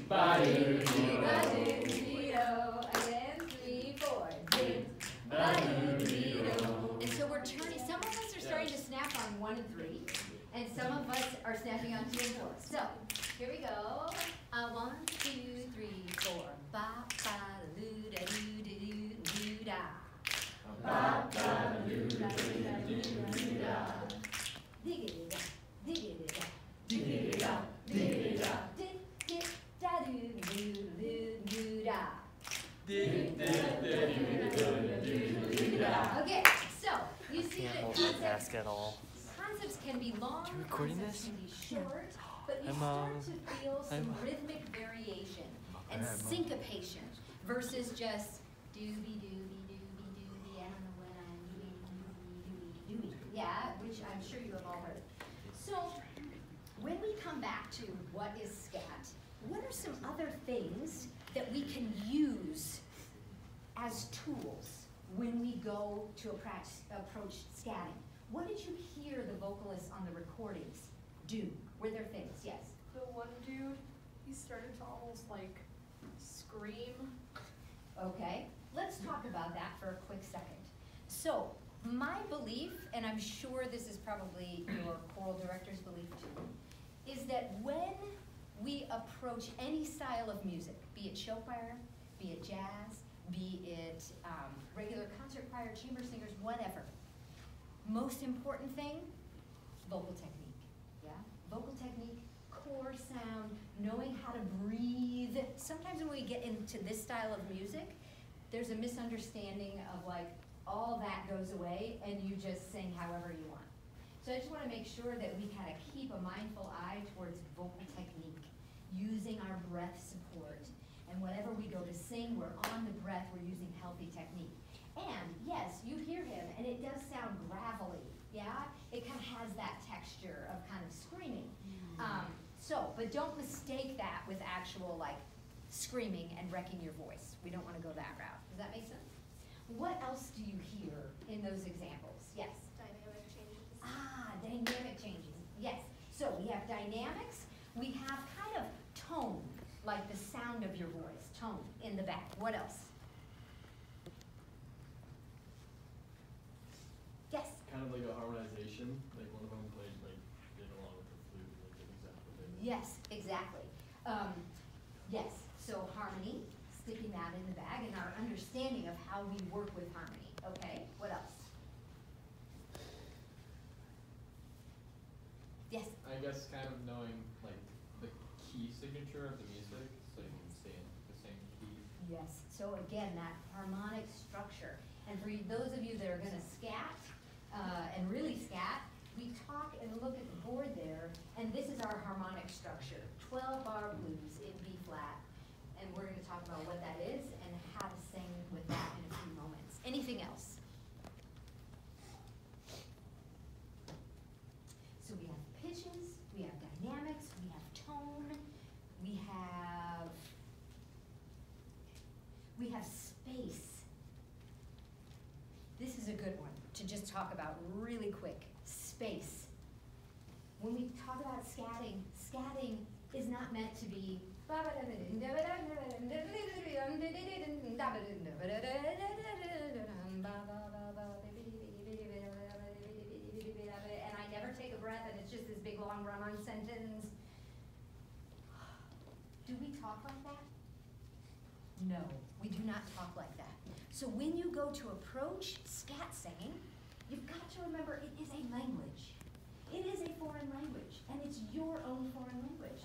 ba-doo-dee, ba-doo-dee-do. Again, 3, 4. Ding, ba-doo-dee-do. And so we're turning, some of us are starting to snap on 1 and 3, and some of us are snapping on 2 and 4. So, here we go. 1, 2, 3, 4. Ba-ba-doo-da-doo-da-doo-da-doo-da. Ba-ba-doo-da-doo-da-doo-da. Diggity-da, diggity-da, diggity-da, diggity-da, dig-dig-da-doo-doo-doo-da. Okay, so you see that concepts can be long, concepts can be short, but you start to feel some rhythmic variation and syncopation versus just doobie-doobie-doobie-doobie, I don't know what I'm doing, doobie-doobie-doobie, yeah, which I'm sure you have all heard. So when we come back to what is scat, what are some other things that we can use as tools when we go to approach scatting? What did you hear the vocalists on the recordings do? Were there things? Yes? The one dude, he started to almost like scream. Okay, let's talk about that for a quick second. So, my belief, and I'm sure this is probably your choral director's belief too, is that when we approach any style of music, be it show choir, be it jazz, be it regular concert choir, chamber singers, whatever, most important thing, vocal technique, yeah? Vocal technique, core sound, knowing how to breathe. Sometimes when we get into this style of music, there's a misunderstanding of like, all that goes away and you just sing however you want. So I just want to make sure that we kind of keep a mindful eye towards vocal technique, using our breath support. And whenever we go to sing, we're on the breath, we're using healthy technique. And yes, you hear him, and it does sound gravelly, yeah? It kind of has that texture of kind of screaming. But don't mistake that with actual like screaming and wrecking your voice. We don't want to go that route. Does that make sense? What else do you hear in those examples? Yes? Dynamic changes. Ah, dynamic changes. Yes. So we have dynamics. We have kind of tone, like the sound of your voice, tone in the back. What else? Yes? Kind of like a harmonization, like one of them played like did along with the flute, like an example. Yes, exactly. Yes, so harmony, sticking that in the bag, and our understanding of how we work with harmony. Okay, what else? Yes? I guess kind of knowing like the key signature of the music, so you can stay in the same key. Yes, so again, that harmonic structure. And for those of you that are gonna scat, and really scat, we talk and look at the board there, and this is our harmonic structure. 12-bar blues in B flat. And we're gonna talk about what that is and how to sing with that in a few moments. Anything else? So we have pitches, we have dynamics, we have tone, we have space. This is a good one to just talk about really quick. Space. When we talk about scatting, scatting is not meant to be and I never take a breath and it's just this big long run-on sentence. Do we talk like that? No, we do not talk like that. So when you go to approach scat singing, you've got to remember it is a language. It is a foreign language, and it's your own foreign language.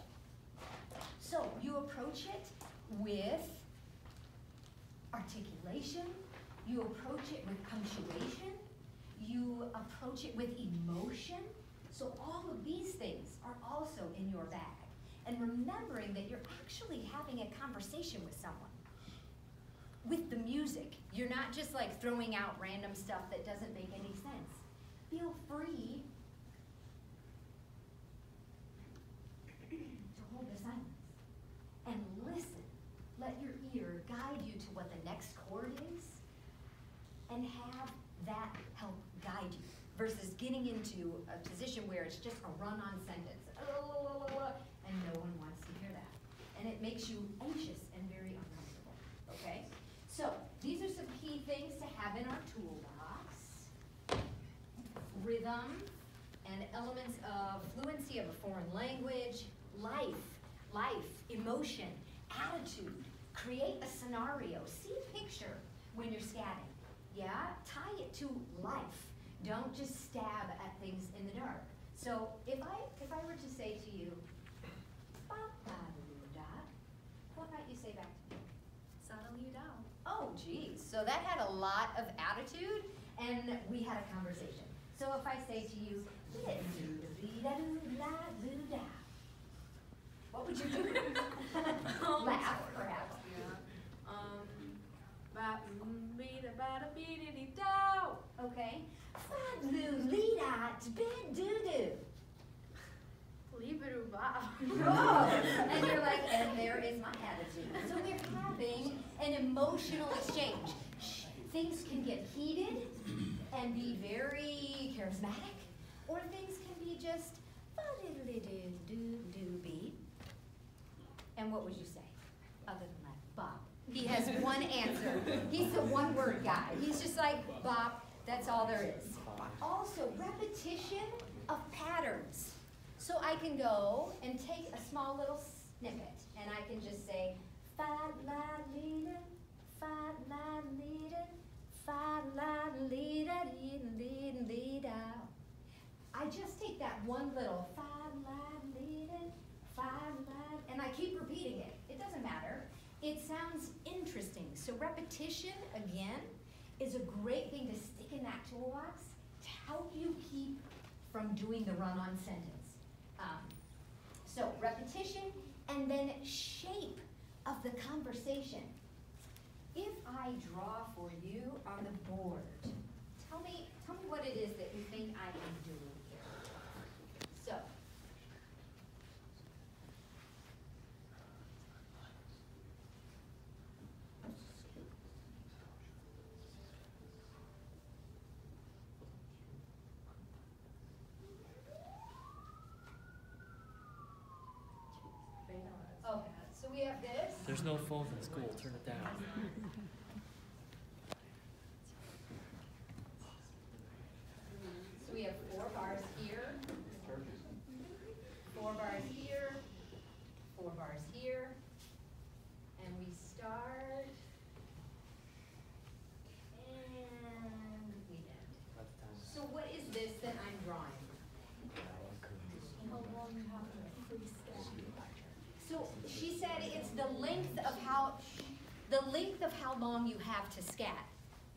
So you approach it with articulation, you approach it with punctuation, you approach it with emotion. So all of these things are also in your bag. And remembering that you're actually having a conversation with someone. With the music, you're not just like throwing out random stuff that doesn't make any sense. Feel free to hold the silence and listen. Let your ear guide you to what the next chord is and have that help guide you versus getting into a position where it's just a run-on sentence and no one wants to hear that. and it makes you anxious and very uncomfortable, okay? So, these are some key things to have in our toolbox. Rhythm and elements of fluency of a foreign language, life, emotion, attitude. Create a scenario. See a picture when you're scatting. Yeah? Tie it to life. Don't just stab at things in the dark. So if I were to say to you, ba-ba-doo-da, what might you say back to me? Sa-da-lee-dow. Oh, geez. So that had a lot of attitude, and we had a conversation. So if I say to you, "Dee-da-doo-da-doo-da-doo-da," what would you do? Laugh, perhaps. Yeah. Ba-dee-da-ba-da-bee-dee-dee-dow. Okay. Fa-doo-lee-da-doo-doo. Leave-a-doo-bow. Oh, and you're like, and there is my attitude. So we're having an emotional exchange. Things can get heated and be very charismatic, or things can be just ba-diddly-doo-doo-doo-beep. And what would you say, other than that? Bop. He has one answer. He's the one-word guy. He's just like, bop, that's all there is. Also, repetition of patterns. So I can go and take a small little snippet, and I can just say, fa-la-lee-da, fa-la-lee-da, fa-la-lee-da-dee-dee-dee-da. I just take that one little fa-la-lee-da, fa-la, and I keep repeating it. It doesn't matter. It sounds interesting. So repetition, again, is a great thing to stick in that toolbox to help you keep from doing the run-on sentence. So repetition, and then shape of the conversation. If I draw for you on the board, tell me what it is that you think I am doing here. So. Okay, so we have this. There's no phones in school, turn it down. So we have 4 bars here, 4 bars here, 4 bars here, and we start, and we end. So what is this that I'm drawing? So she said it's the length of how long you have to scat.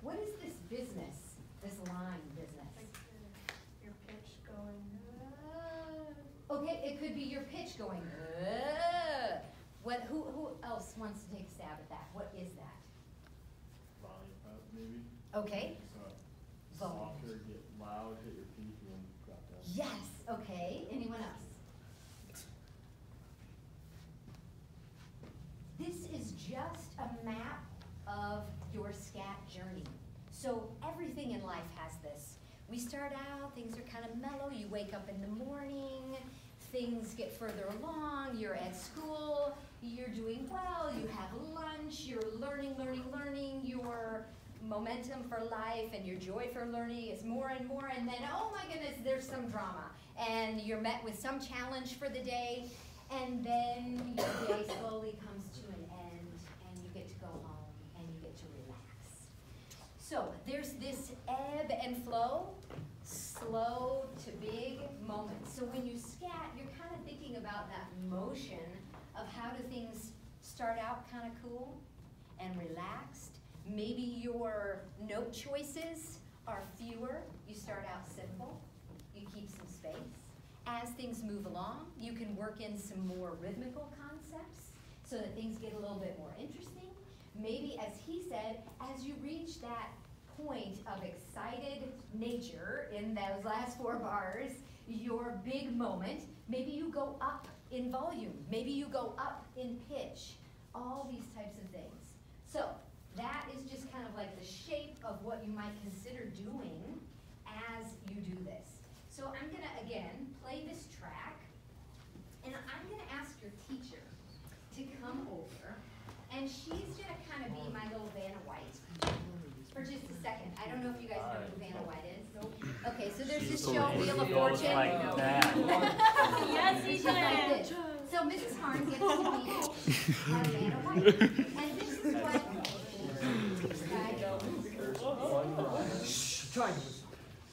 What is this business, this line business? Like your pitch going. Okay, it could be your pitch going. What? Who else wants to take a stab at that? What is that? Volume up, maybe? Okay. So, Volume. softer, get loud, hit your peak, and then drop down. Yes. Okay. Anyone else? This is just a map of your scat journey. So everything in life has this. We start out, things are kind of mellow, you wake up in the morning, things get further along, you're at school, you're doing well, you have lunch, you're learning, your momentum for life and your joy for learning is more and more, and then, oh my goodness, there's some drama. And you're met with some challenge for the day, and then your day slowly comes to an end, and you get to go home, and you get to relax. So there's this ebb and flow, slow to big moments. So when you scat, you're kind of thinking about that motion of how do things start out kind of cool and relaxed. Maybe your note choices are fewer. You start out simple. You keep some space. As things move along, you can work in some more rhythmical concepts so that things get a little bit more interesting. Maybe, as he said, as you reach that point of excited nature in those last 4 bars, your big moment, maybe you go up in volume, maybe you go up in pitch, all these types of things. So that is just kind of like the shape of what you might consider doing as you do this. So I'm gonna, again, play this track, and I'm gonna ask your teacher to second. I don't know if you guys know who Vanna White is. Nope. Okay, so there's this So show, he Wheel of goes Fortune. like that. Yes, he She's like did. this. So Mrs. Harn gets to meet Vanna White. And this is what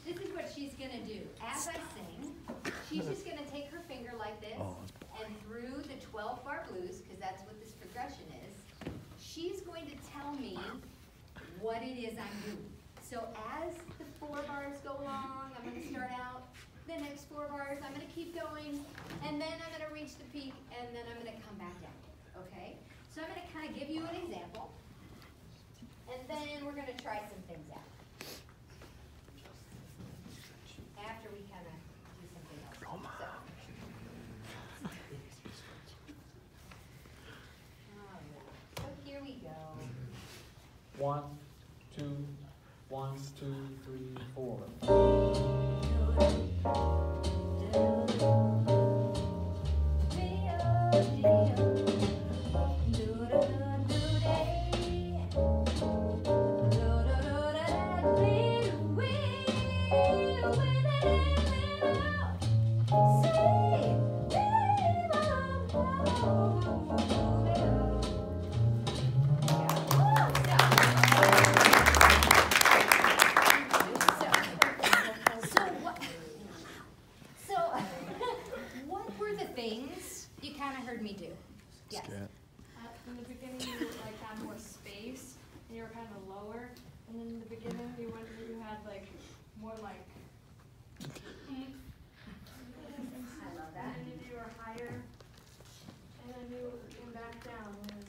this is what she's gonna do. As I sing, she's just gonna take her finger like this, and through the 12-bar blues, because that's what this progression is, she's going to tell me what it is I'm doing. So as the 4 bars go along, I'm gonna start out, the next 4 bars, I'm gonna keep going, and then I'm gonna reach the peak, and then I'm gonna come back down, okay? So I'm gonna kind of give you an example, and then we're gonna try some things out. After we kind of do something else. So. Alright, so here we go. 1, 2, 1, 2, 3, 4. What were the things you kind of heard me do? Yes. In the beginning, you like had more space, and you were kind of lower. And then in the beginning, you had like more like. I love that. And then you were higher, and then you came back down. And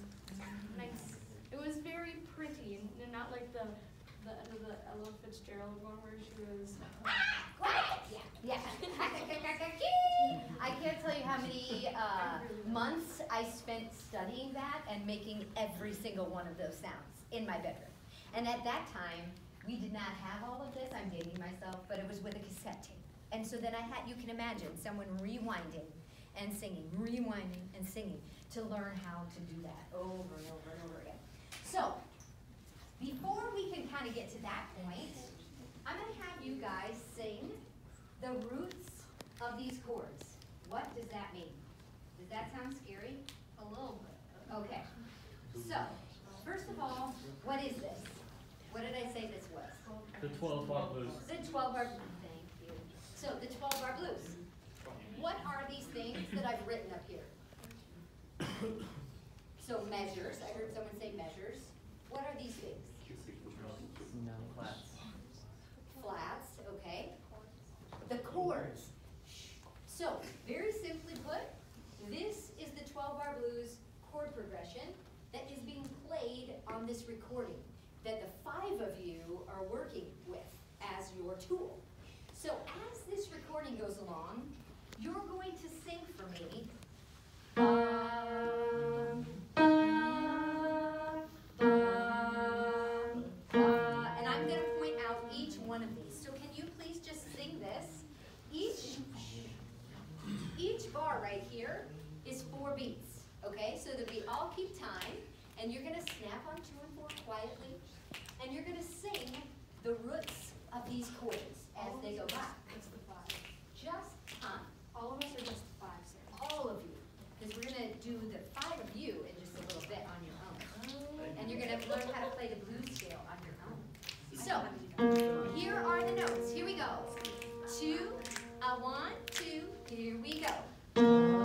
nice. It was very pretty, and not like the end of the Ella Fitzgerald one where she was. Yeah. I can't tell you how many months I spent studying that and making every single one of those sounds in my bedroom. And at that time, we did not have all of this. I'm dating myself, but it was with a cassette tape. And so then you can imagine someone rewinding and singing to learn how to do that over and over and over again. So, before we can kind of get to that point, I'm going to have you guys sing the roots of these chords. What does that mean? Does that sound scary? A little bit. Okay. So, first of all, what is this? What did I say this was? The 12-bar blues. The 12-bar blues. Thank you. So, the 12-bar blues. What are these things that I've written up here? So, measures. I heard someone say measures. What are these things? No, flats. Flats, okay. The chords. So, very simply put, this is the 12-bar blues chord progression that is being played on this recording that the 5 of you are working with as your tool. So, as this recording goes along, you're going to sing for me. And I'm going to point out each one of these. So can you please just sing this? Each bar right here is 4 beats. Okay, so that we all keep time, and you're going to snap on 2 and 4 quietly, and you're going to sing the roots of these chords as they go by. It's the 5. Just, All of us are just 5, Sarah. all of you, because we're going to do the 5 of you in just a little bit on your own. And you're going to learn how to play the blues scale on your own. So, here are the notes. Here we go. 2, 1, 2, here we go. Keep going.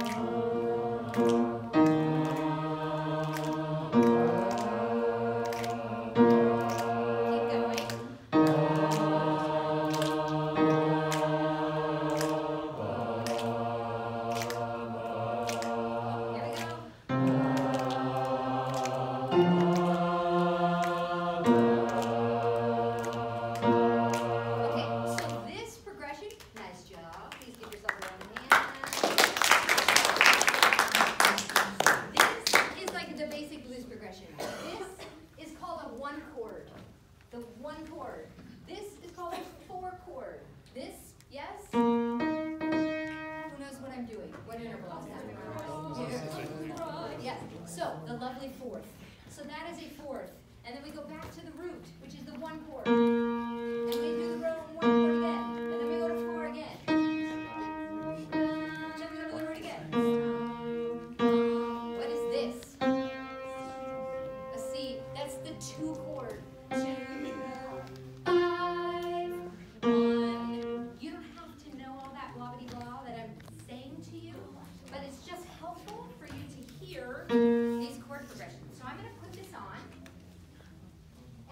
Here we go. Okay, so this progression, nice job. Please give yourself a round of applause. This is like the basic blues progression. This is called a 1 chord. The 1 chord. This is called a 4 chord. This, yes? Who knows what I'm doing? What interval is that? Yes. So, the lovely 4th. So that is a 4th. And then we go back to the root, which is the 1 chord. And we do the row 1 chord again. And then we go to 4 again. And then we go to the root again. What is this? A C. That's the 2 chord. 2, 5, 1. You don't have to know all that wobbly blah that I'm saying to you, but it's just helpful for you to hear these chord progressions. So I'm going to put this on,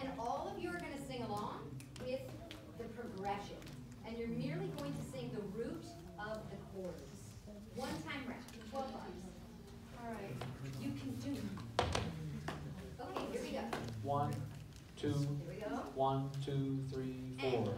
and all of you are going to sing along with the progression. And you're merely going to sing the root of the chords. 1 time round, 12 bars. All right. You can do it. Okay, here we go. 1, 2, Here we go. 1, 2, 3, 4.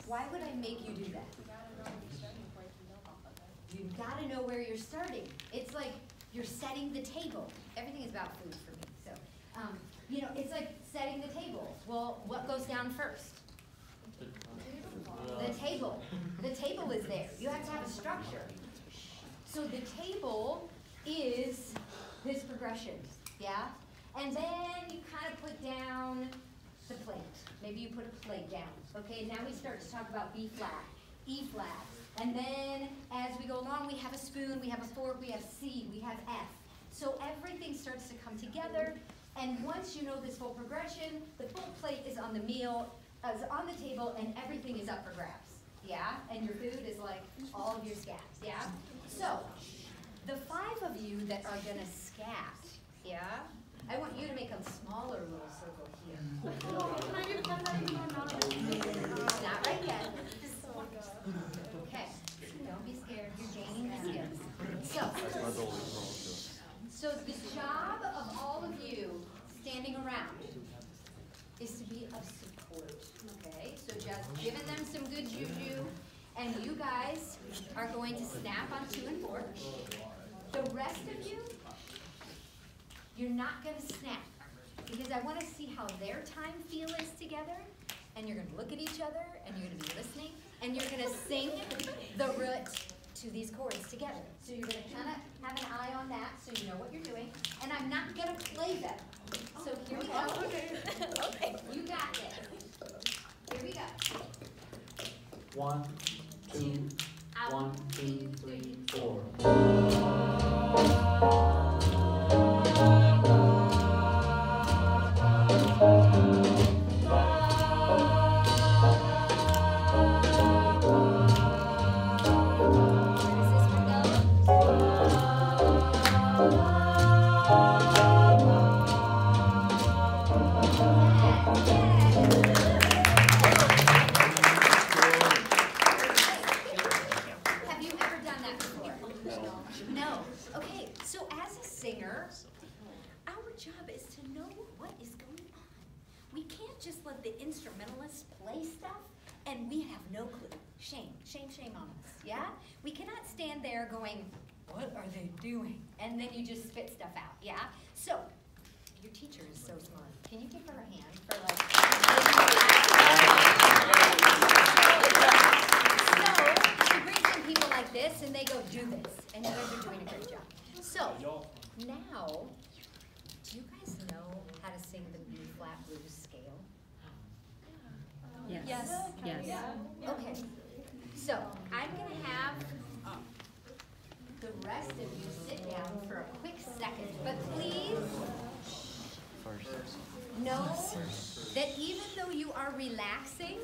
Why would I make you do that? You gotta know where you're starting. It's like you're setting the table. Everything is about food for me. So, you know, it's like setting the table. Well, what goes down first? The table. The table is there. You have to have a structure. So the table is this progression, yeah? And then you kind of put down the plate. Maybe you put a plate down. Okay, now we start to talk about B flat, E flat. And then as we go along, we have a spoon, we have a fork, we have C, we have F. So everything starts to come together. And once you know this whole progression, the full plate is on the meal, is on the table, and everything is up for grabs. Yeah? And your food is like all of your scats. Yeah? So, the 5 of you that are gonna scat, yeah? I want you to make a smaller little circle here. Can I get a pen right now? Not right yet. Okay. Don't be scared. You're gaining the skills. So the job of all of you standing around is to be of support. Okay? So just giving them some good juju, and you guys are going to snap on 2 and 4. The rest of you, you're not going to snap, because I want to see how their time feel is together, and you're going to look at each other, and you're going to be listening, and you're going to sing the root to these chords together. So you're going to kind of have an eye on that, so you know what you're doing, and I'm not going to play them. So here we go. Okay. You got this. Here we go. 1, 2, 1, 2, 3, 4. The instrumentalists play stuff and we have no clue. Shame, shame, shame on us, yeah? We cannot stand there going, what are they doing? And then you just spit stuff out, yeah? So, your teacher is so smart. Can you give her a hand for like... So, she brings in people like this and they go, do this. And you guys are doing a great job. So, now, do you guys know how to sing the B flat blues scale? Yes. Yes. Yes. Okay, so I'm going to have the rest of you sit down for a quick second, but please know that even though you are relaxing,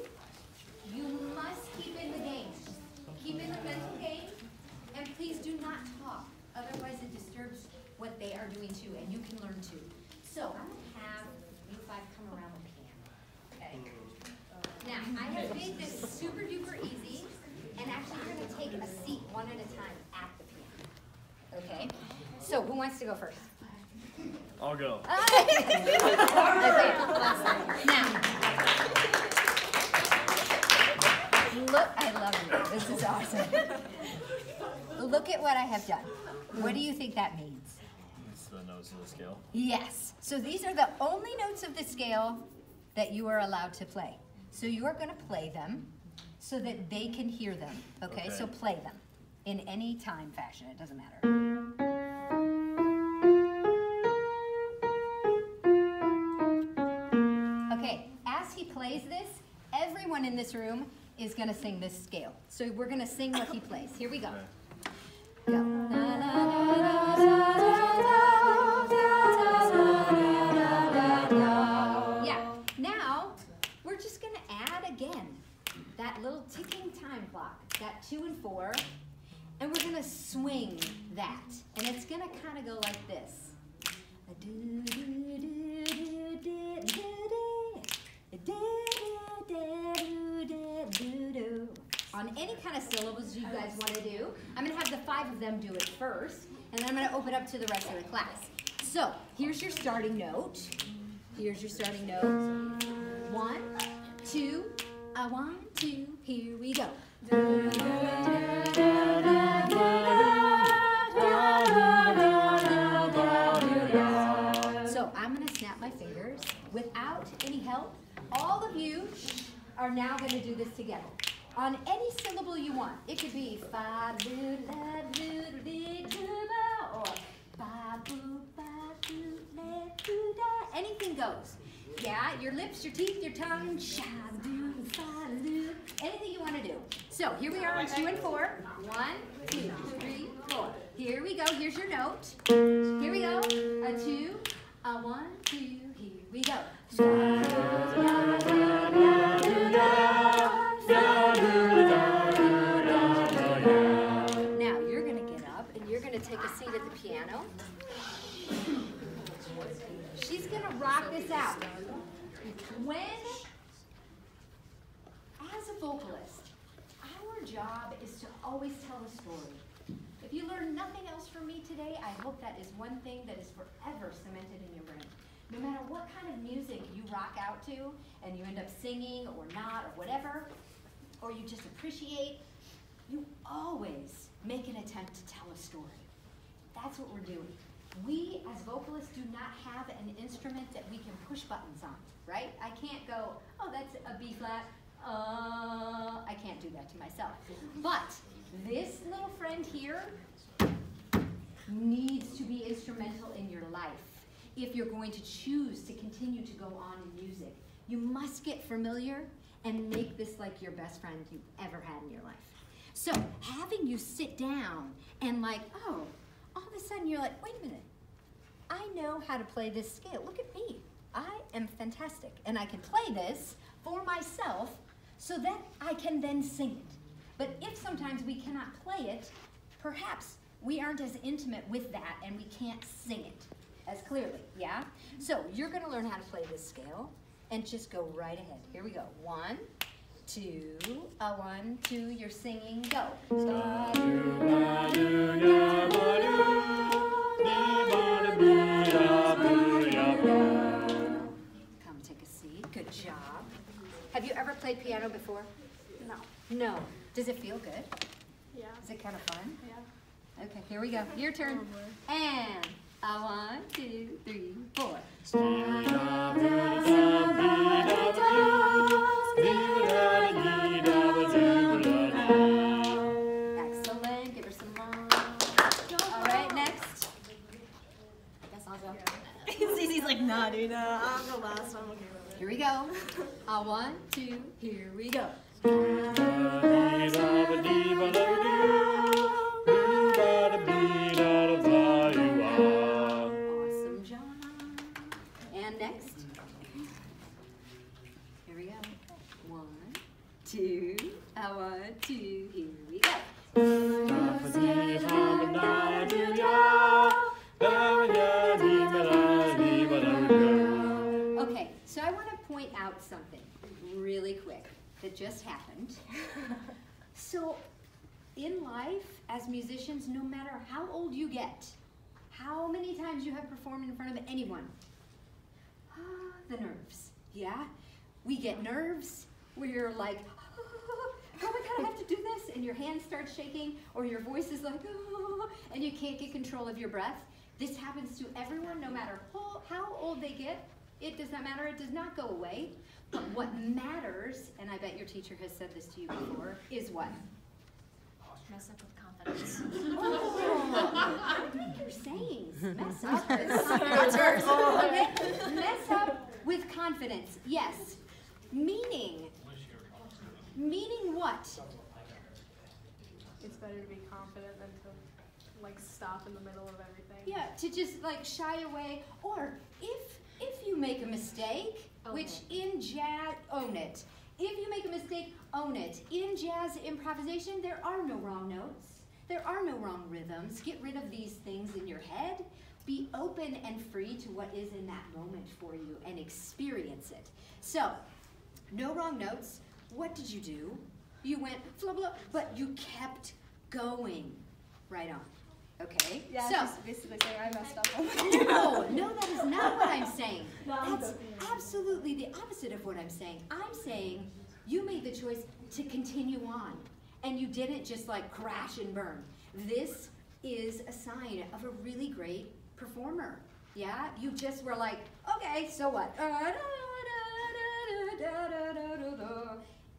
you must keep in the game. Keep in the mental game, and please do not talk Otherwise, it disturbs what they are doing too, and you can learn too. So I'm gonna have you five come around the piano, okay? Now, I have made this super duper easy, and actually you're gonna take a seat one at a time at the piano, okay? So who wants to go first? I'll go. Okay, now, look, I love you. This is awesome. Look at what I have done. What do you think that means? It's the notes of the scale. Yes. So these are the only notes of the scale that you are allowed to play. So you are going to play them so that they can hear them. Okay? So play them in any time fashion. It doesn't matter. Okay. As he plays this, everyone in this room is going to sing this scale. So we're going to sing what he plays. Here we go. Go. Yeah. Now, we're just going to add again that little ticking time clock, that 2 and 4, and we're going to swing that. And it's going to kind of go like this. On any kind of syllables you guys want to do. I'm going to have the 5 of them do it first, and then I'm going to open up to the rest of the class. So, here's your starting note. Here's your starting note. 1, 2, 1, 2, here we go. So, I'm going to snap my fingers without any help. All of you are now going to do this together. On any syllable you want. It could be fa do la do dee do ba or ba boo ba do le do da. Anything goes. Yeah, your lips, your teeth, your tongue. Sha do fa do. Anything you want to do. So here we are on 2 and 4. 1, 2, 3, 4. Here we go. Here's your note. Here we go. A 2, a 1, 2. Here we go. Now you're going to get up and you're going to take a seat at the piano. She's going to rock this out. When, as a vocalist, our job is to always tell a story. If you learn nothing else from me today, I hope that is one thing that is forever cemented in your brain. No matter what kind of music you rock out to, and you end up singing or not or whatever, or you just appreciate, you always make an attempt to tell a story. That's what we're doing. We, as vocalists, do not have an instrument that we can push buttons on, right? I can't go, oh, that's a B flat, I can't do that to myself. But this little friend here needs to be instrumental in your life. If you're going to choose to continue to go on in music, you must get familiar and make this like your best friend you've ever had in your life. So having you sit down and like, oh, all of a sudden you're like, wait a minute, I know how to play this scale. Look at me. I am fantastic. And I can play this for myself so that I can then sing it. But if sometimes we cannot play it, perhaps we aren't as intimate with that and we can't sing it as clearly, yeah? So you're gonna learn how to play this scale and just go right ahead. Here we go. 1, 2, 1, 2, you're singing, go. Come take a seat, good job. Have you ever played piano before? No. No. Does it feel good? Yeah. Is it kind of fun? Yeah. Okay, here we go. Your turn. And 1, 2, 3, 4. Excellent. Give her some more. All right, next. I guess I'll go. Cece's like, nah, dude, I'm the last one. I'm okay with it. Here we go. 1, 2, here we go. Awesome job. And next. Here we go. 1, 2, 1, 2, here we go. out something really quick that just happened. So, in life, as musicians, no matter how old you get, how many times you have performed in front of anyone, the nerves, yeah? We get nerves where you're like, oh my God, I have to do this, and your hands start shaking, or your voice is like, oh, and you can't get control of your breath. This happens to everyone, no matter how old they get. It does not matter, it does not go away. But what matters, and I bet your teacher has said this to you before, is what? Mess up with confidence. Oh, what are you saying? Mess up with confidence. Okay? Mess up with confidence, yes. Meaning what? It's better to be confident than to like stop in the middle of everything. Yeah, to just like shy away. Or if you make a mistake, which in jazz, own it. If you make a mistake, own it. In jazz improvisation, there are no wrong notes. There are no wrong rhythms. Get rid of these things in your head. Be open and free to what is in that moment for you and experience it. So, no wrong notes. What did you do? You went blah blah, but you kept going. Right on. Okay? Yeah, so, just basically saying I messed up. No, that is not what I'm saying. That's absolutely the opposite of what I'm saying. I'm saying you made the choice to continue on, and you didn't just like crash and burn. This is a sign of a really great performer. Yeah? You just were like, okay, so what?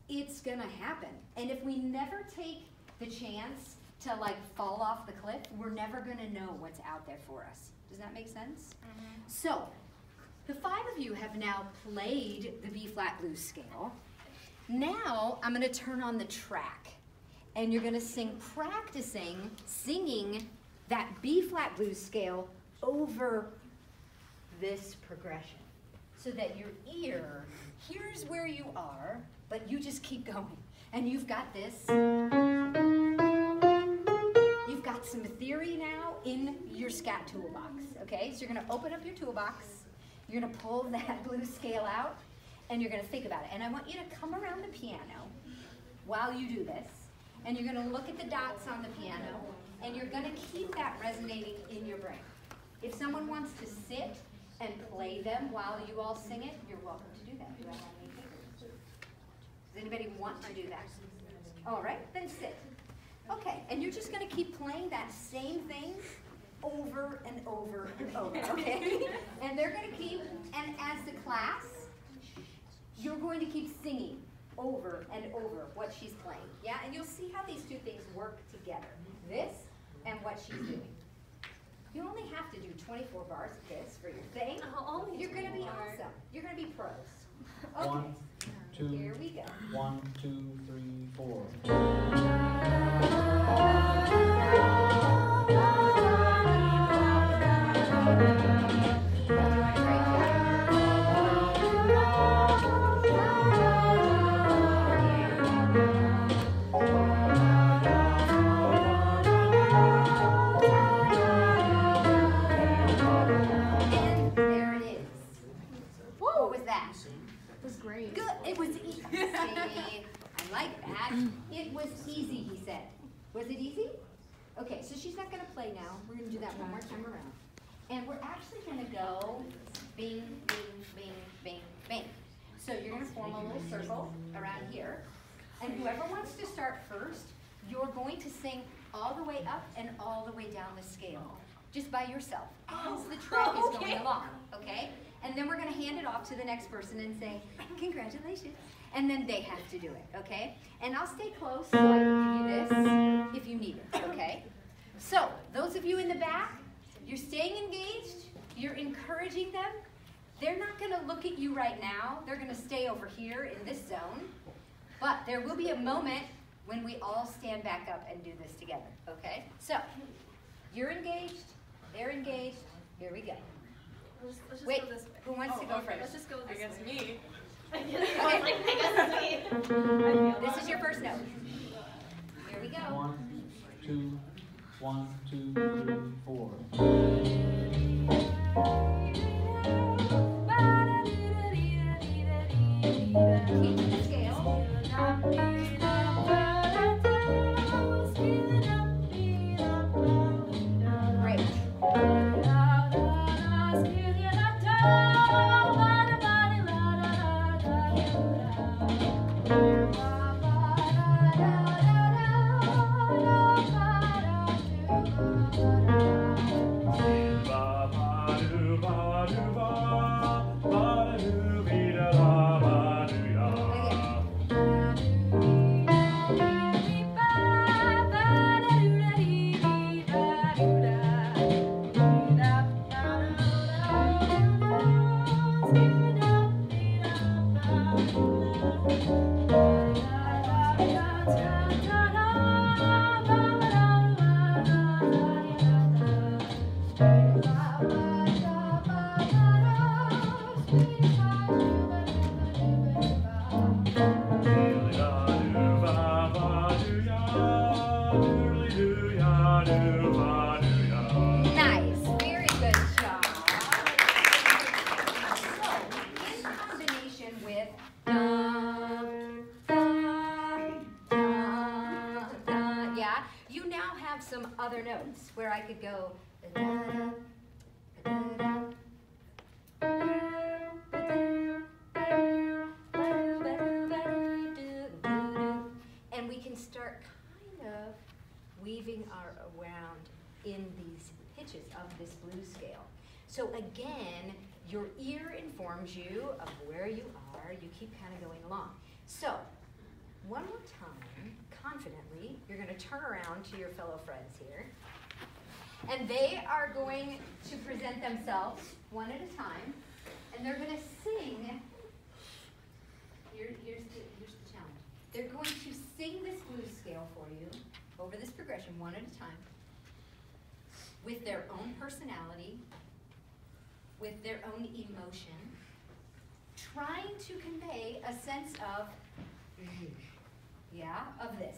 It's gonna happen. And if we never take the chance to like fall off the cliff, we're never gonna know what's out there for us. Does that make sense? Mm-hmm. So, the 5 of you have now played the B-flat blues scale. Now, I'm gonna turn on the track, and you're gonna singing that B-flat blues scale over this progression, so that your ear hears where you are, but you just keep going. And you've got this. You've got some theory now in your Scat toolbox, okay? So you're gonna open up your toolbox, you're gonna pull that blues scale out, and you're gonna think about it. And I want you to come around the piano while you do this, and you're gonna look at the dots on the piano, and you're gonna keep that resonating in your brain. If someone wants to sit and play them while you all sing it, you're welcome to do that. Do I have any takers? Does anybody want to do that? All right, then sit. Okay, and you're just gonna keep playing that same thing over and over and over, okay? And they're gonna keep, and as the class, you're going to keep singing over and over what she's playing, yeah? And you'll see how these two things work together, this and what she's doing. You only have to do 24 bars of this for your thing. You're gonna be awesome. You're gonna be pros. Okay. 1, 2, Here we go. 1, 2, 3, 4. It was easy, he said. Was it easy? Okay, so she's not going to play now. We're going to do that one more time around. And we're actually going to go bing, bing, bing, bing, bing. So you're going to form a little circle around here. And whoever wants to start first, you're going to sing all the way up and all the way down the scale, just by yourself, as the track is going along, okay? And then we're going to hand it off to the next person and say, congratulations. And then they have to do it, okay? And I'll stay close so I can give you this if you need it, okay? So, those of you in the back, you're staying engaged, you're encouraging them. They're not going to look at you right now. They're going to stay over here in this zone. But there will be a moment when we all stand back up and do this together, okay? So, you're engaged, they're engaged, here we go. Let's just Wait, go this way. who wants to go first? Let's just go this I guess way. me. I guess it's me. This is your first note. Here we go. 1, 2, 1, 2, 3, 4. Nice, very good job. So, in combination with yeah, you now have some other notes where I could go and we can start kind of weaving around in these pitches of this blues scale. So again, your ear informs you of where you are. You keep kind of going along. So, one more time, confidently, you're going to turn around to your fellow friends here. And they are going to present themselves one at a time. And they're going to sing. Here's the challenge. They're going to sing this blues scale for you over this progression one at a time with their own personality, with their own emotion, trying to convey a sense of, yeah, of this.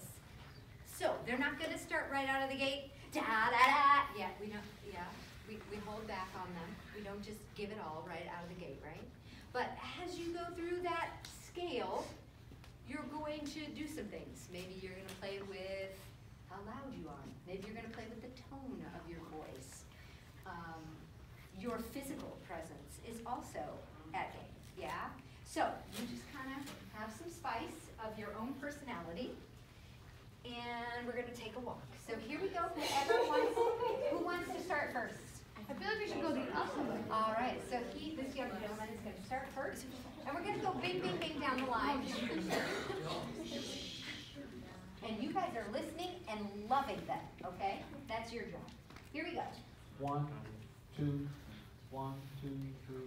So they're not going to start right out of the gate, da da da. Yeah, we don't. Yeah, we hold back on them. We don't just give it all right out of the gate, right? But as you go through that scale, you're going to do some things. Maybe you're going to play with how loud you are. Maybe you're going to play with the tone of your voice. Your physical presence is also at game, yeah? So you just kind of have some spice of your own personality, and we're going to take a walk. So here we go. Who wants to start first? I feel like we should go the other way. All right, so this young gentleman is going to start first, and we're going to go bing, bing, bing down the line. And you guys are listening and loving them, okay? That's your job. Here we go. 1, 2, 1, 2, 3,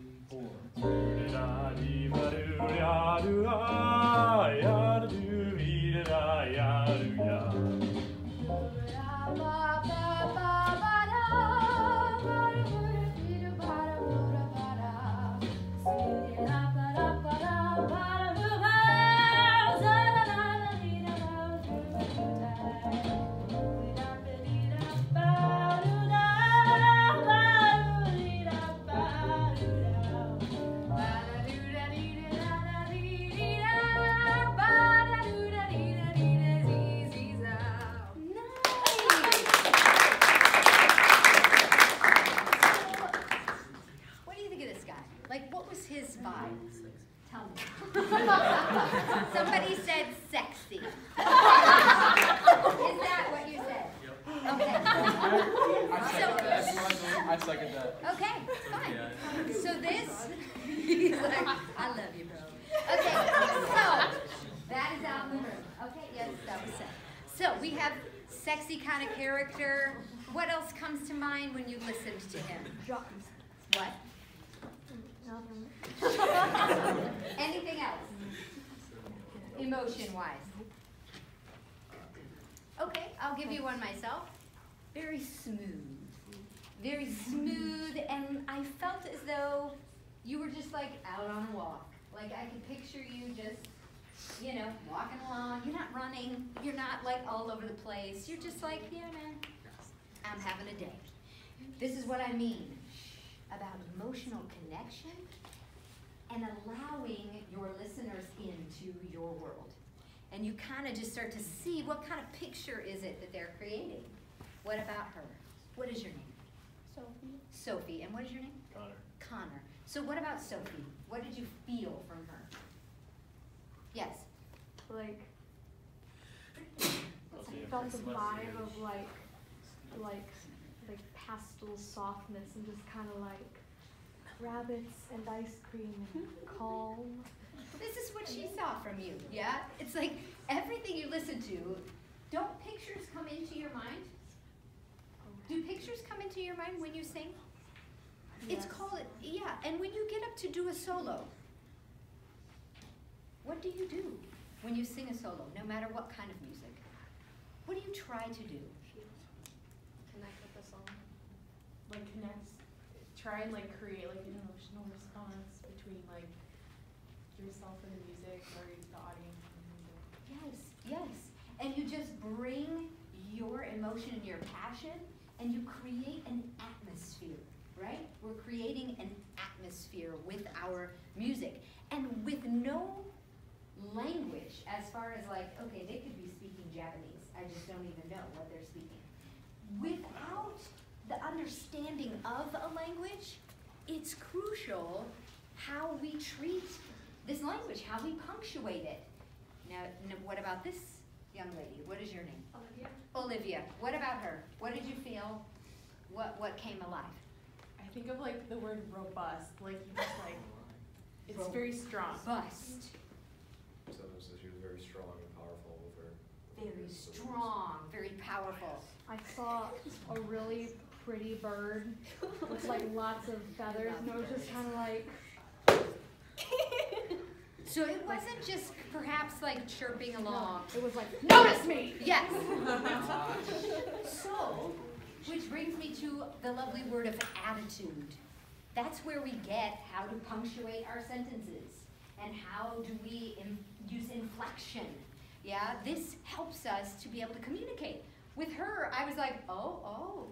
What do you think of this guy? Like, what was his vibe? Tell me. Somebody said sexy. Is that what you said? Okay. I second that. Okay, fine. So this, he's like, I love you, bro. Okay, so that is out in the room. Okay, yes, that was said. So we have sexy kind of character. What else comes to mind when you listened to him? What? Anything else? Emotion-wise. Okay, I'll give you one myself. Very smooth. Very smooth, and I felt as though you were just like out on a walk. Like I could picture you just, you know, walking along. You're not running. You're not like all over the place. You're just like, yeah, man, I'm having a day. This is what I mean about emotional connection and allowing your listeners into your world. And you kind of just start to see what kind of picture is it that they're creating. What about her? What is your name? Sophie. Sophie. And what is your name? Connor. Connor. So what about Sophie? What did you feel from her? Yes. Like, I felt the vibe of like pastel softness and just kind of like rabbits and ice cream and calm. This is what she saw from you, yeah? It's like everything you listen to, don't pictures come into your mind? Do pictures come into your mind when you sing? Yes. It's called, yeah, and when you get up to do a solo, what do you do? when you sing a solo, no matter what kind of music, what do you try to do? Connect with the song. Like connect, try and like create like an emotional response between like yourself and the music or the audience and the music. Yes, yes. And you just bring your emotion and your passion and you create an atmosphere, right? We're creating an atmosphere with our music and with no language as far as like, okay, they could be speaking Japanese. I just don't even know what they're speaking. Without the understanding of a language, it's crucial how we treat this language, how we punctuate it. Now, what about this young lady? What is your name? Olivia? Olivia. What about her? What did you feel? What came alive? I think of like the word robust, like just like it's very strong. Robust. So she was very strong and powerful with her. Very strong, very powerful. I saw a really pretty bird with like lots of feathers, and it was just kind of like. So it wasn't just perhaps like chirping along. It was like, notice me! Yes. So, which brings me to the lovely word of attitude. That's where we get how to punctuate our sentences and how do we use inflection. Yeah, this helps us to be able to communicate. With her, I was like, oh,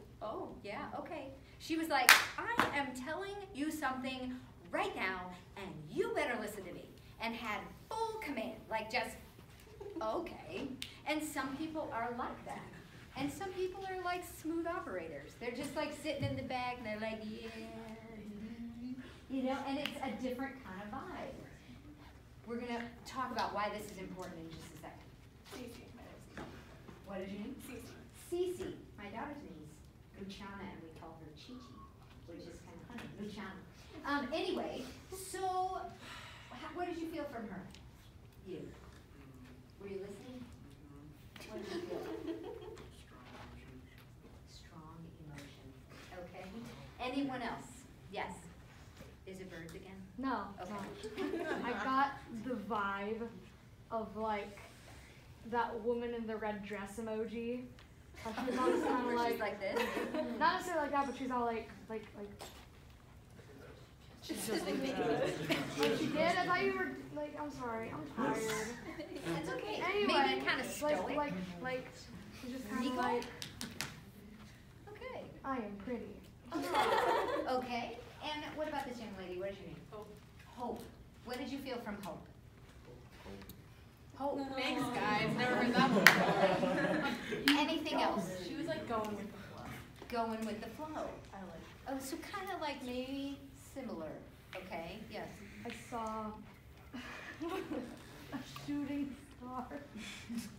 yeah, okay. She was like, I am telling you something right now, and you better listen to me. And had full command, like just, okay. And some people are like that. And some people are like smooth operators. They're just like sitting in the back and they're like, yeah, you know, and it's a different kind of vibe. We're gonna talk about why this is important in just a second. Cece, my name's What is your name? Cece. Cece. My daughter's name is Luciana and we call her Chi-Chi, which is kind of funny, Luciana. Anyway, so, what did you feel from her? You. Were you listening? What did you feel? Strong emotion. Okay. Anyone else? Yes. Is it birds again? No, Okay. no. I got the vibe of like that woman in the red dress emoji. How she's always kind of Where like, she's like this? not necessarily like that, but she's all like. She's just like Like she did. I thought you were like. I'm sorry. I'm tired. That's okay. Anyway, Maybe kind of stoic. like she's just kind of Regal? like. Okay. I am pretty. Okay. And what about this young lady? What is your name? Hope. Hope. What did you feel from Hope? Hope. Thanks, guys. Never heard that one before. Anything else? She was like going with the flow. Going with the flow. I like. Oh, so kind of like maybe similar. Okay. Yes. I saw a shooting star.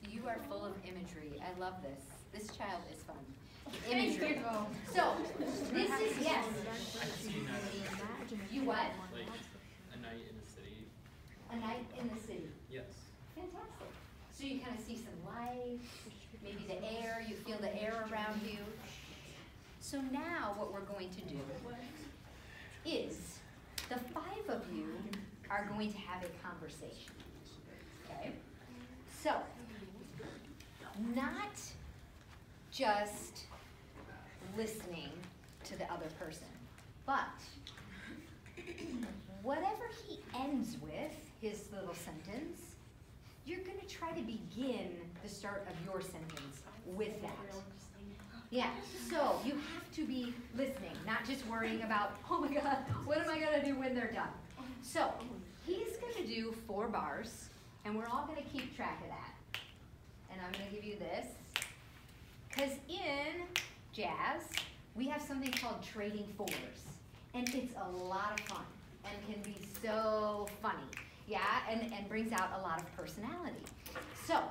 You are full of imagery. I love this. This child is fun. Thanks, Imagery. Gayle. So this is yes. You what? Like a night in the city. A night in the city. Yes. Fantastic. So you kind of see some lights, maybe the air, you feel the air around you. So now what we're going to do is the five of you are going to have a conversation. Okay? So, not just listening to the other person, but whatever he ends with, his little sentence, you're going to try to begin the start of your sentence with that. Yeah, so you have to be listening, not just worrying about, oh my God, what am I going to do when they're done? So he's going to do 4 bars, and we're all going to keep track of that. And I'm going to give you this, because in jazz, we have something called trading 4s, and it's a lot of fun and can be so funny. Yeah, and brings out a lot of personality. So,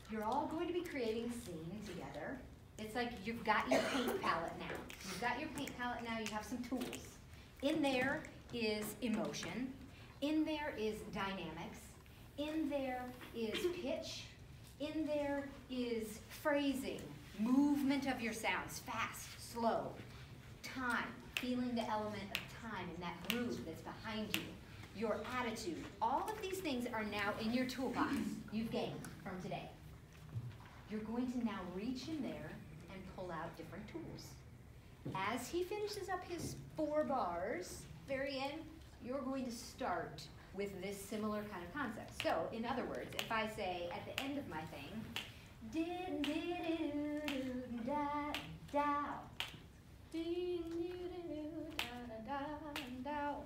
you're all going to be creating a scene together. It's like you've got your paint palette now. You've got your paint palette now, you have some tools. In there is emotion. In there is dynamics. In there is pitch. In there is phrasing, movement of your sounds, fast, slow, time, feeling the element of time and that groove that's behind you. your attitude. All of these things are now in your toolbox you've gained from today. You're going to now reach in there and pull out different tools. As he finishes up his 4 bars, very end, you're going to start with this similar kind of concept. So, in other words, if I say at the end of my thing,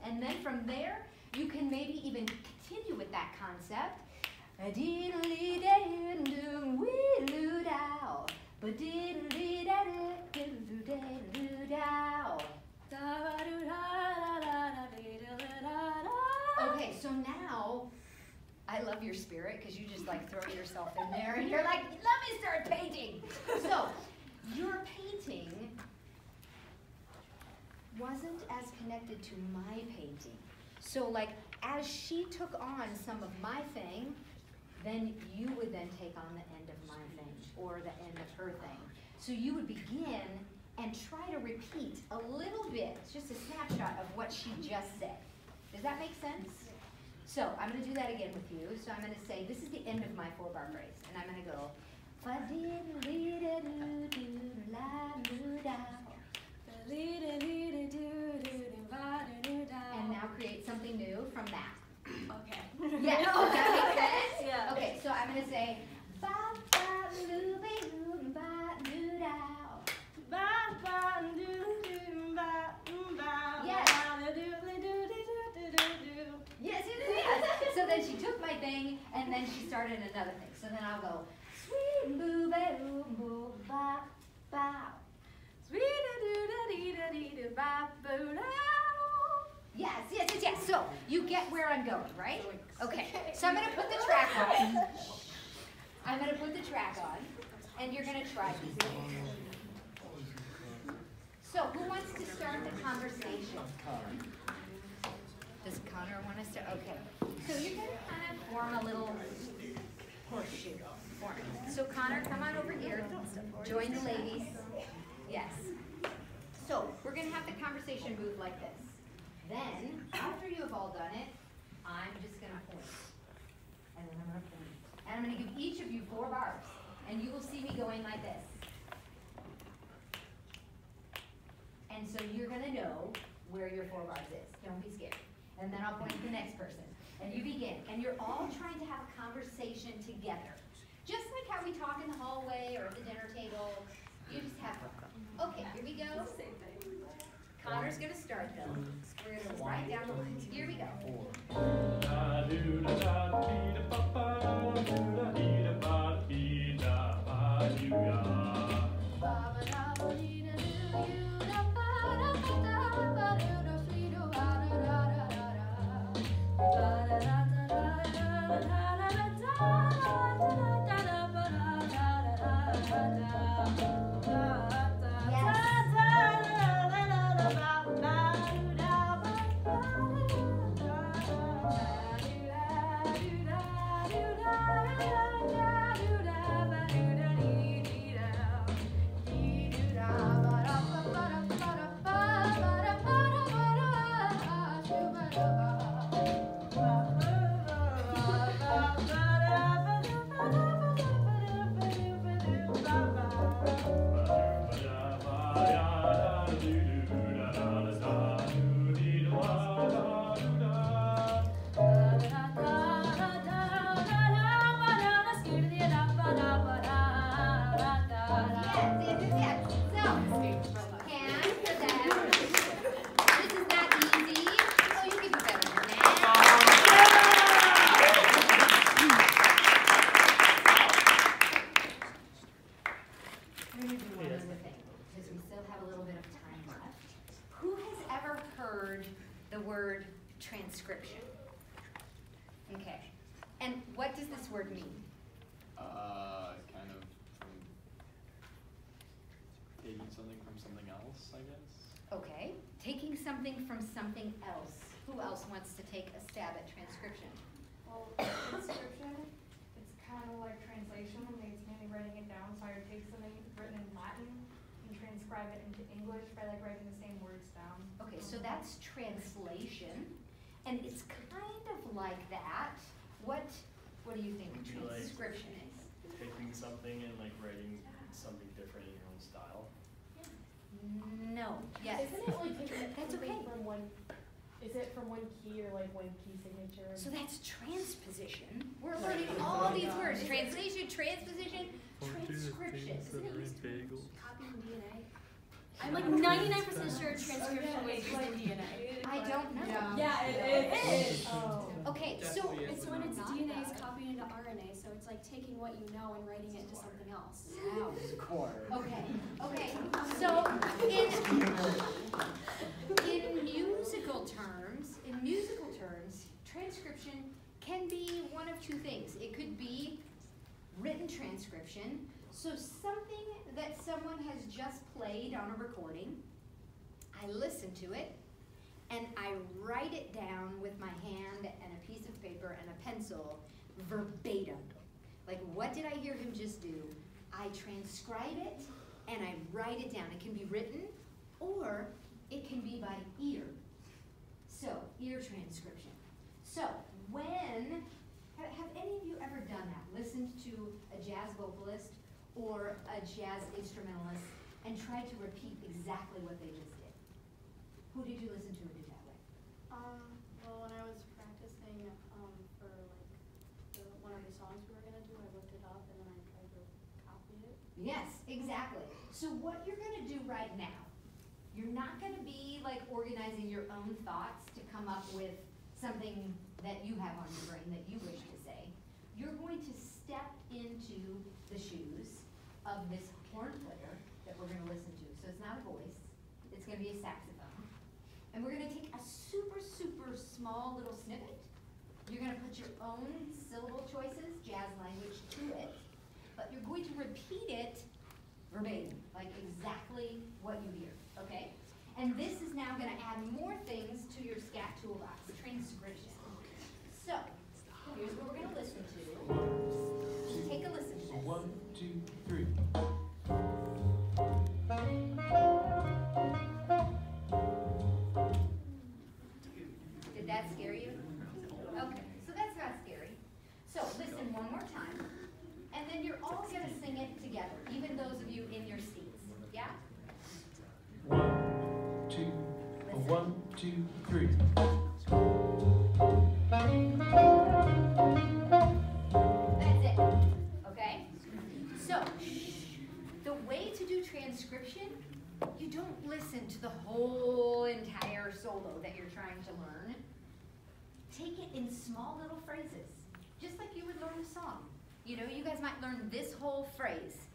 and then from there, you can maybe even continue with that concept. Okay, so now I love your spirit because you just like throw yourself in there and you're like, let me start painting. So your painting wasn't as connected to my painting. So like as she took on some of my thing, then you would then take on the end of my thing or the end of her thing. So you would begin and try to repeat a little bit, just a snapshot of what she just said. Does that make sense? So I'm going to do that again with you. So I'm going to say, this is the end of my 4-bar phrase. And I'm going to go, and now create something new from that. Okay. Yes, does that make sense? Yeah. Okay, so I'm going to say, yes, so then she took my thing, and then she started another thing. So then I'll go, sweet boo boo boo ba ba. Yes. So you get where I'm going, right? Okay. So I'm going to put the track on. I'm going to put the track on, and you're going to try these things. So who wants to start the conversation? Does Connor want to start? Okay. So you're going to kind of form a little horseshoe for me. So Connor, come on over here. Join the ladies. Yes. So we're going to have the conversation move like this. Then, after you have all done it, I'm just going to point. And then I'm going to point. And I'm going to give each of you 4 bars. And you will see me going like this. And so you're going to know where your 4 bars is. Don't be scared. And then I'll point to the next person. And you begin. And you're all trying to have a conversation together. Just like how we talk in the hallway or at the dinner table. You just have fun. Okay, here we go. Connor's going to start though. We're going to go right down the line. Here we go. Transcription. Okay. And what does this word mean? Kind of from taking something from something else, I guess. Okay. Taking something from something else. Who else wants to take a stab at transcription? Well, transcription, it's kind of like translation, and it's mainly writing it down. So I would take something written in Latin and transcribe it into English by like writing the same words down. Okay, so that's translation. And it's kind of like that. What do you think Would you like transcription is? taking something and like writing something different in your own style? No. Yes. Isn't it like taking That's something okay. from one, is it from one key or like one key signature? So that's transposition. We're learning all these words. Translation, transposition, transcription. Isn't it used to be? Copying DNA. I'm like 99% sure transcription was used in DNA. I don't know. Yeah, it is. Oh. Okay, so It's when it's DNA is copied into RNA, so it's like taking what you know and writing it into something else. okay. So in musical terms, transcription can be one of two things. It could be written transcription, so something that someone has just played on a recording, I listen to it, and I write it down with my hand and a piece of paper and a pencil verbatim. Like, what did I hear him just do? I transcribe it and I write it down. It can be written or it can be by ear. So, ear transcription. So, have any of you ever done that? Listened to a jazz vocalist or a jazz instrumentalist and tried to repeat exactly what they just did? Who did you listen to and do that with? Well, when I was practicing for like one of the songs we were gonna do, I looked it up and then I tried to copy it. Yes, exactly. So what you're gonna do right now, you're not gonna be like organizing your own thoughts to come up with something that you have on your brain that you wish to say. You're going to step into the shoes of this horn player that we're gonna listen to. So it's not a voice, it's gonna be a saxophone. And we're gonna take a super, super small little snippet. You're gonna put your own syllable choices, jazz language, to it, but you're going to repeat it verbatim, like exactly what you hear, okay? And this is now gonna add more things to your Scat toolbox, transcription. So, here's what we're gonna listen to. Take a listen to this. 1, 2, 3. Did that scare you? Okay, so that's not scary. So listen one more time, and then you're all gonna sing it together, even those of you in your seats. Yeah? 1, 2, 1, 2, 3. That's it. Okay? So, the way to do transcription, you don't listen to the whole entire solo that you're trying to learn. Take it in small little phrases, just like you would learn a song. You know, you guys might learn this whole phrase,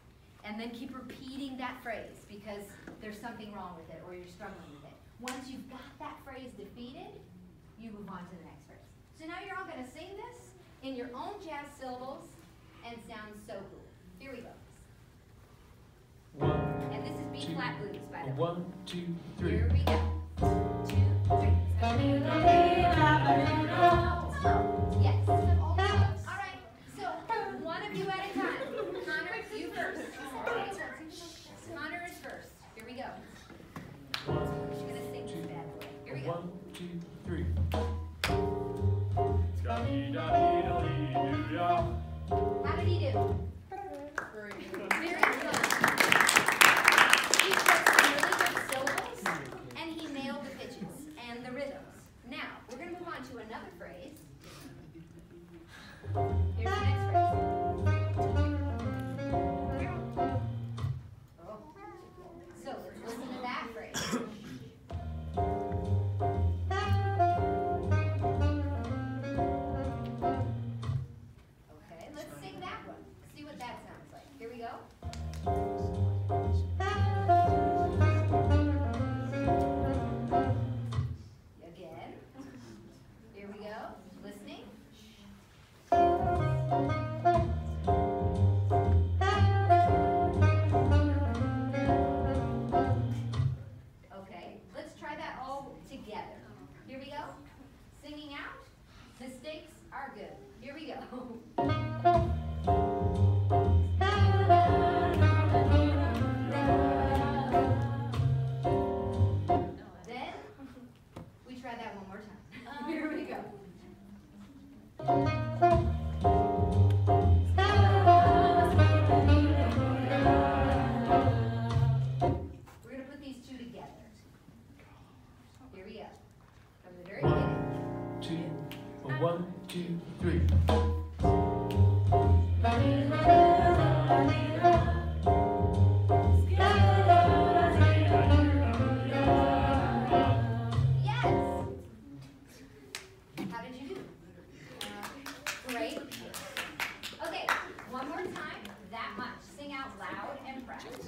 and then keep repeating that phrase because there's something wrong with it or you're struggling with it. Once you've got that phrase defeated, you move on to the next phrase. So now you're all gonna sing this in your own jazz syllables and sound so cool. Here we go. 1, And this is B flat blues, by the way. 1, 2, 3. Here we go. 2, 3. Yes. All right. So one of you at a time. Connor, you first. Connor is first. Here we go. You're gonna sing this bad boy. Here we go. 1, 2, 3. How did he do? Very good. He took some really good syllables, and he nailed the pitches and the rhythms. Now, we're going to move on to another phrase. Here's the next phrase. Oh. So, let's listen to that phrase. Okay, let's sing that one. See what that sounds like. Here we go. Again. Here we go. crowd.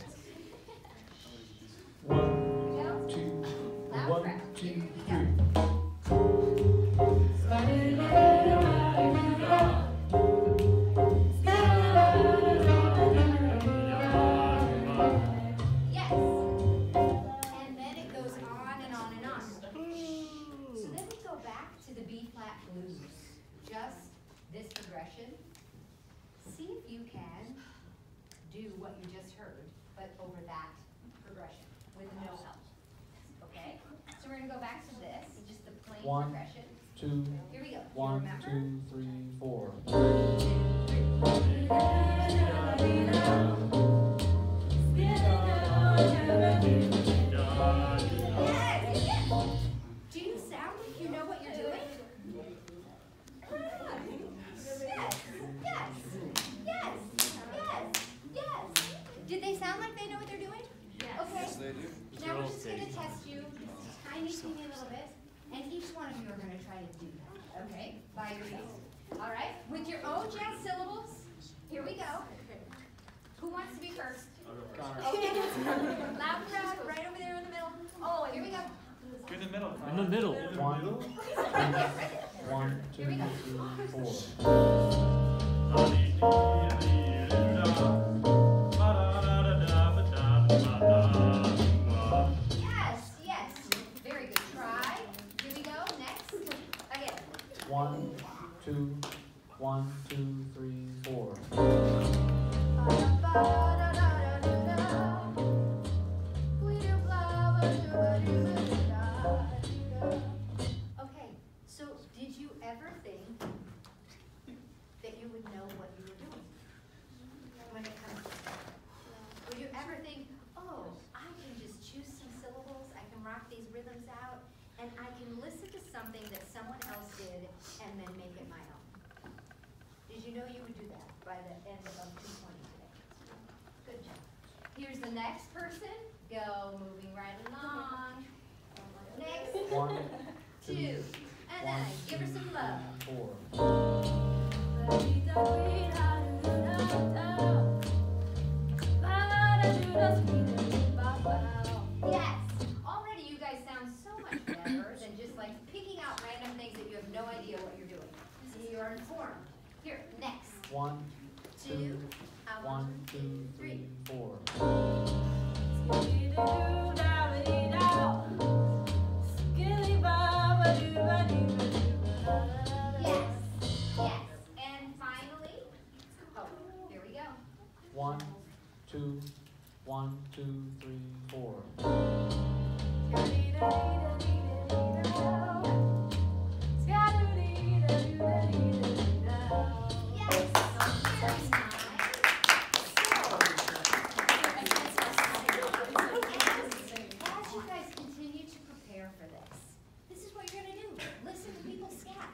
1, 2, Loud 1, crowd. 2, Here we 3. Yes. And then it goes on and on and on. So then we go back to the B flat blues. Just this progression. See if you can do what you just heard, but over that progression with no help. Okay? So we're gonna go back to this, just the plain 1, progression. 2, Here we go. You 1, remember? 2, 3, 4. Yes, yes. Do you sound like you know what you're doing? Yes, yes, yes, yes, yes. Did they sound like they know what they're doing? Yes. Okay. Yes, they do. Now we're just gonna test you, just a tiny, teeny little bit, and each one of you are gonna try to do that, okay? By yourself. All right? With your own jazz syllables. Here we go. Who wants to be first? Okay. Loud crowd, right over there in the middle. Oh, here we go. In the middle. In the middle. 1, Right there. 1, 2, Here we go. 3, 4. Yes, yes. Very good. Try. Here we go. Next. Again. 1, 2, 1, 2, 3, 4. Okay, so did you ever think that you would know what you were doing when it comes to singing? Would you ever think, oh, I can just choose some syllables, I can rock these rhythms out, and I can listen to something that someone else did and then make it my own? Did you know you would do that by the end of 220 today? Good job. Here's the next person. Go, moving right along. Next. 1, 2. 2, And then give her some love. 4. Yes. Already you guys sound so much better than just like picking out random things that you have no idea what you're doing. You are informed. Here, next. 1, 2, 2. 1, 2, 3, 4. Yes. Yes. And finally. Oh, here we go. 1, 2, 1, 2, 3, 4. Yes. Very nice. As you guys continue to prepare for this is what you're going to do. Listen to people scat.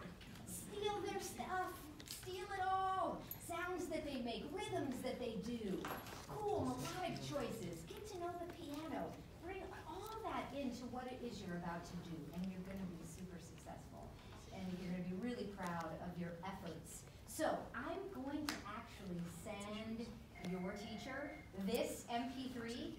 Steal their stuff. Steal it all. Sounds that they make, rhythms that they do. Cool melodic choices. Get to know the piano. Bring all that into what it is you're about to do, and you're going to be super successful. And you're going to be really proud of your efforts. So I'm going to actually send your teacher this MP3